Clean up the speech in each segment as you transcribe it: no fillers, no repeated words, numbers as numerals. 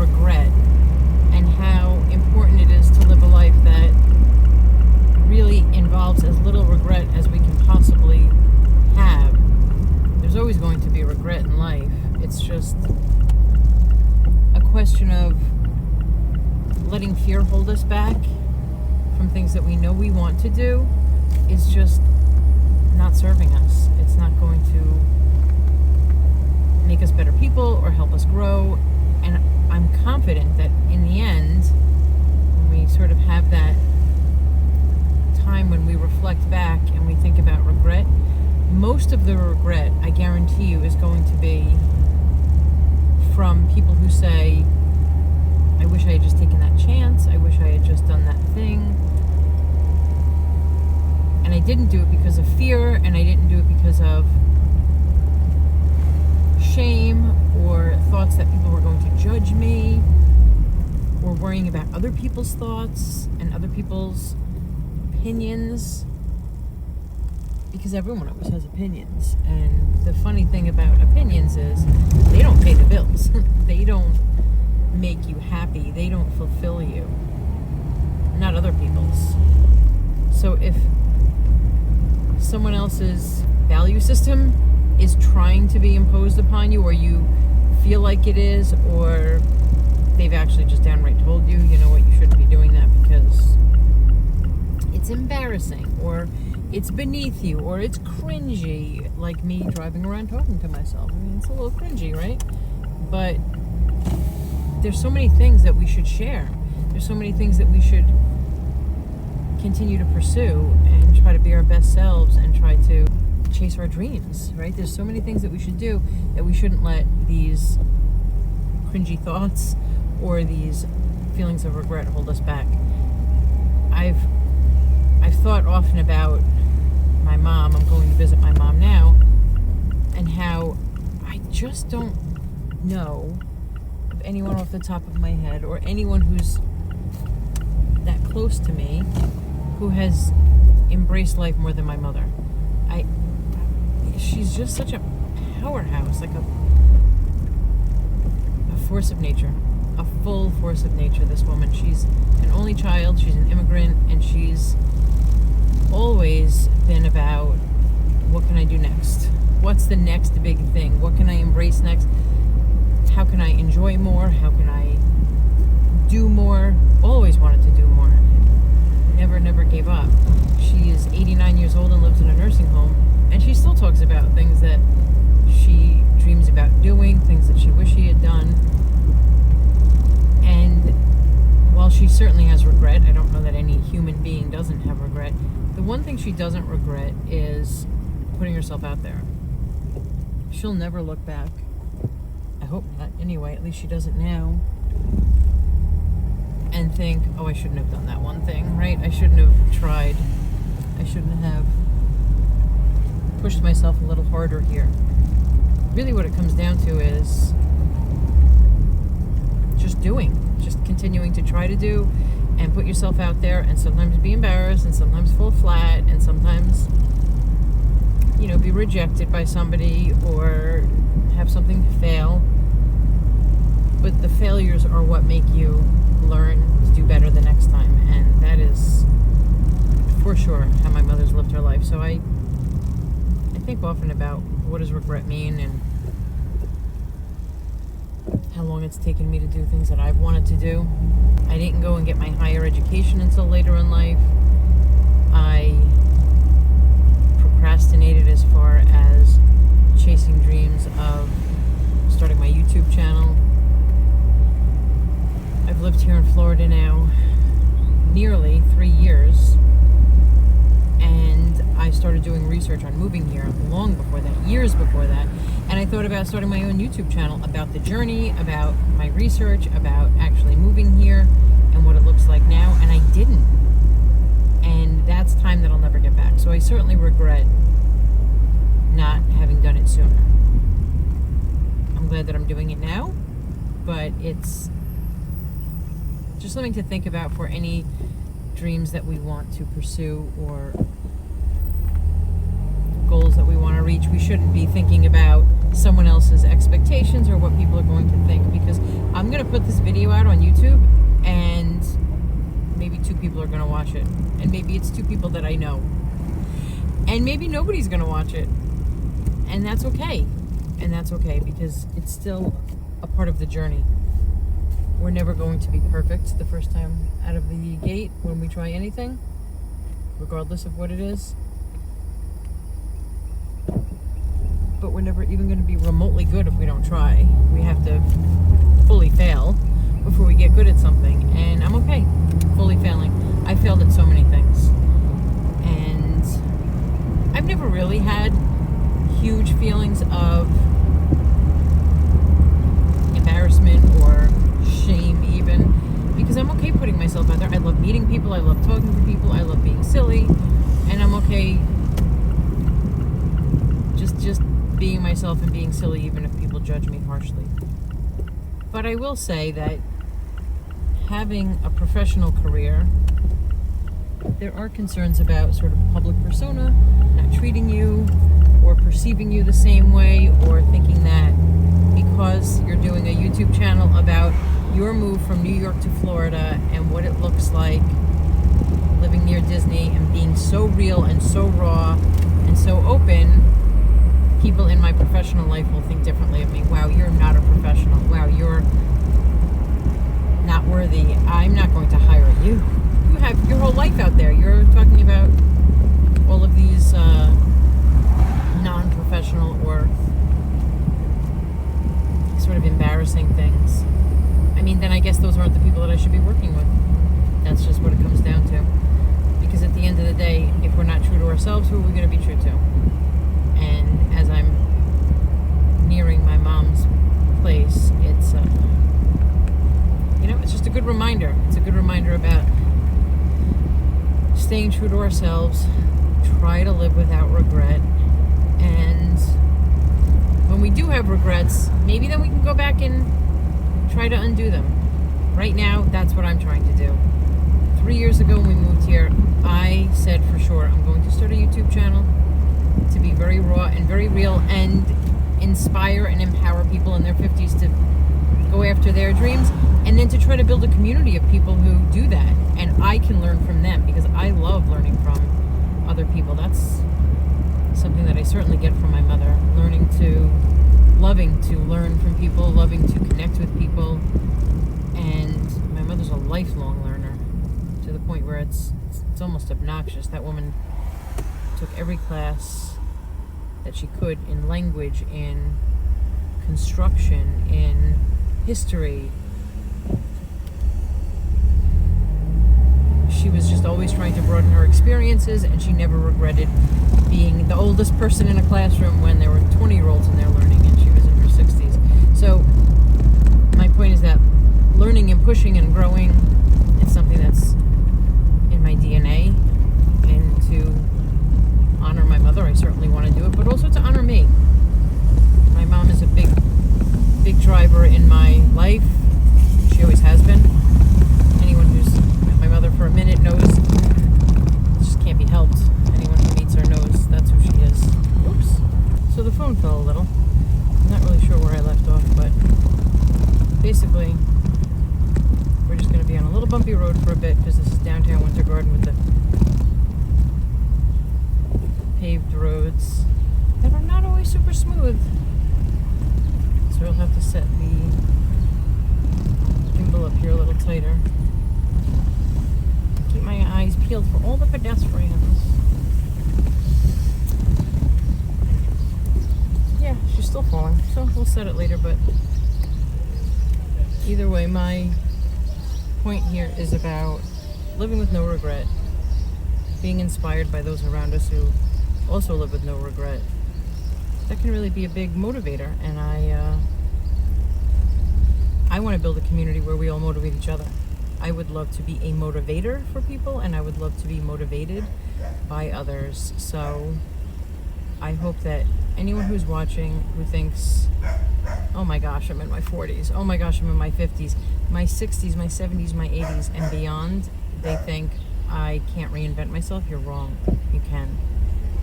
regret and how important it is to live a life that really involves as little regret as we can possibly have. There's always going to be regret in life. It's just a question of letting fear hold us back from things that we know we want to do is just not serving us. It's not going to make us better people or help us grow. And I'm confident that in the end, when we sort of have that time when we reflect back and we think about regret, most of the regret, I guarantee you, is going to be from people who say, I wish I had just taken that chance. I wish I had just done that thing. And I didn't do it because of fear, and I didn't do it because of shame or thoughts that people were going to judge me, or worrying about other people's thoughts and other people's opinions, because everyone always has opinions. And the funny thing about opinions is they don't pay the bills. They don't make you happy. They don't fulfill you. Not other people's. So if someone else's value system is trying to be imposed upon you, or you feel like it is, or they've actually just downright told you, you know what, you shouldn't be doing that because it's embarrassing, or it's beneath you, or it's cringy, like me driving around talking to myself. I mean, it's a little cringy, right? But there's so many things that we should share. There's so many things that we should continue to pursue and try to be our best selves and try to chase our dreams, right? There's so many things that we should do that we shouldn't let these cringy thoughts or these feelings of regret hold us back. I've thought often about my mom. I'm going to visit my mom now, and how I just don't know of anyone off the top of my head, or anyone who's that close to me, who has embraced life more than my mother. She's just such a powerhouse, like a force of nature, a full force of nature, this woman. She's an only child, she's an immigrant, and she's always been about, what can I do next? What's the next big thing? What can I embrace next? How can I enjoy more? How can I do more? Always wanted to do more. Never gave up. She is 89 years old and lives in a nursing home, and she still talks about things that she dreams about doing, things that she wished she had done. And while she certainly has regret, I don't know that any human being doesn't have regret, the one thing she doesn't regret is putting herself out there. She'll never look back. I hope not. Anyway, at least she doesn't now. And think, oh, I shouldn't have done that one thing, right? I shouldn't have tried. I shouldn't have pushed myself a little harder here. Really what it comes down to is just doing. Just continuing to try to do and put yourself out there, and sometimes be embarrassed, and sometimes fall flat, and sometimes, you know, be rejected by somebody or have something fail. But the failures are what make you learn to do better the next time, and that is for sure how my mother's lived her life. So I think often about what does regret mean, and how long it's taken me to do things that I've wanted to do. I didn't go and get my higher education until later in life. I procrastinated as far as chasing dreams of starting my YouTube channel. I've lived here in Florida now nearly 3 years, and I started doing research on moving here long before that, years before that. And I thought about starting my own YouTube channel about the journey, about my research, about actually moving here and what it looks like now, and I didn't. And that's time that I'll never get back. So I certainly regret not having done it sooner. I'm glad that I'm doing it now, but it's just something to think about for any dreams that we want to pursue or goals that we want to reach. We shouldn't be thinking about someone else's expectations or what people are going to think, because I'm going to put this video out on YouTube, and maybe 2 people are going to watch it. And maybe it's 2 people that I know. And maybe nobody's going to watch it. And that's okay. And that's okay, because it's still a part of the journey. We're never going to be perfect the first time out of the gate when we try anything, regardless of what it is. But we're never even going to be remotely good if we don't try. We have to fully fail before we get good at something. And I'm okay fully failing. I failed at so many things. And I've never really had huge feelings of embarrassment or shame even, because I'm okay putting myself out there. I love meeting people, I love talking to people, I love being silly, and I'm okay just being myself and being silly even if people judge me harshly. But I will say that having a professional career, there are concerns about sort of public persona, not treating you or perceiving you the same way, or thinking that because you're doing a YouTube channel about your move from New York to Florida and what it looks like living near Disney and being so real and so raw and so open, people in my professional life will think differently of me. Wow, you're not a professional. Wow, you're not worthy. I'm not going to hire you. You have your whole life out there. You're talking about all of these non-professional or sort of embarrassing things. I mean, then I guess those aren't the people that I should be working with. That's just what it comes down to. Because at the end of the day, if we're not true to ourselves, who are we going to be true to? And as I'm nearing my mom's place, it's it's just a good reminder. It's a good reminder about staying true to ourselves, try to live without regret, and when we do have regrets, maybe then we can go back and try to undo them. Right now, that's what I'm trying to do. 3 years ago when we moved here, I said for sure I'm going to start a YouTube channel to be very raw and very real and inspire and empower people in their 50s to go after their dreams, and then to try to build a community of people who do that, and I can learn from them, because I love learning from other people. That's something that I certainly get from my mother, loving to learn from people, loving to connect with people. And my mother's a lifelong learner, to the point where it's almost obnoxious. That woman took every class that she could in language, in construction, in history. She was just always trying to broaden her experiences, and she never regretted being the oldest person in a classroom when there were 20-year-olds in there learning, and she was in her 60s. So my point is that learning and pushing and growing is something that's in my DNA, and to honor my mother, I certainly want to do it, but also to honor me. My mom is a big driver in my life. She always has been. Anyone who's met my mother for a minute knows it just can't be helped. Anyone who meets her knows that's who she is. Oops. So the phone fell a little. I'm not really sure where I left off, but basically we're just going to be on a little bumpy road for a bit, because this is downtown Winter Garden with the paved roads that are not always super smooth. So we'll have to set the gimbal up here a little tighter. Keep my eyes peeled for all the pedestrians. Yeah, she's still falling, so we'll set it later, but either way, my point here is about living with no regret, being inspired by those around us who also live with no regret. That can really be a big motivator, and I want to build a community where we all motivate each other. I would love to be a motivator for people, and I would love to be motivated by others. So I hope that anyone who's watching who thinks, oh my gosh, I'm in my 40s, oh my gosh, I'm in my 50s, my 60s, my 70s, my 80s, and beyond, they think I can't reinvent myself, you're wrong. You can.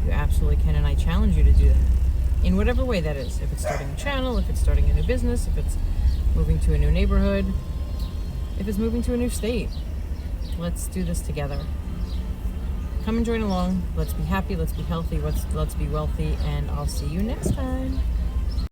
You absolutely can, and I challenge you to do that in whatever way that is. If it's starting a channel, if it's starting a new business, if it's moving to a new neighborhood, if it's moving to a new state. Let's do this together. Come and join along. Let's be happy, let's be healthy, let's be wealthy, and I'll see you next time.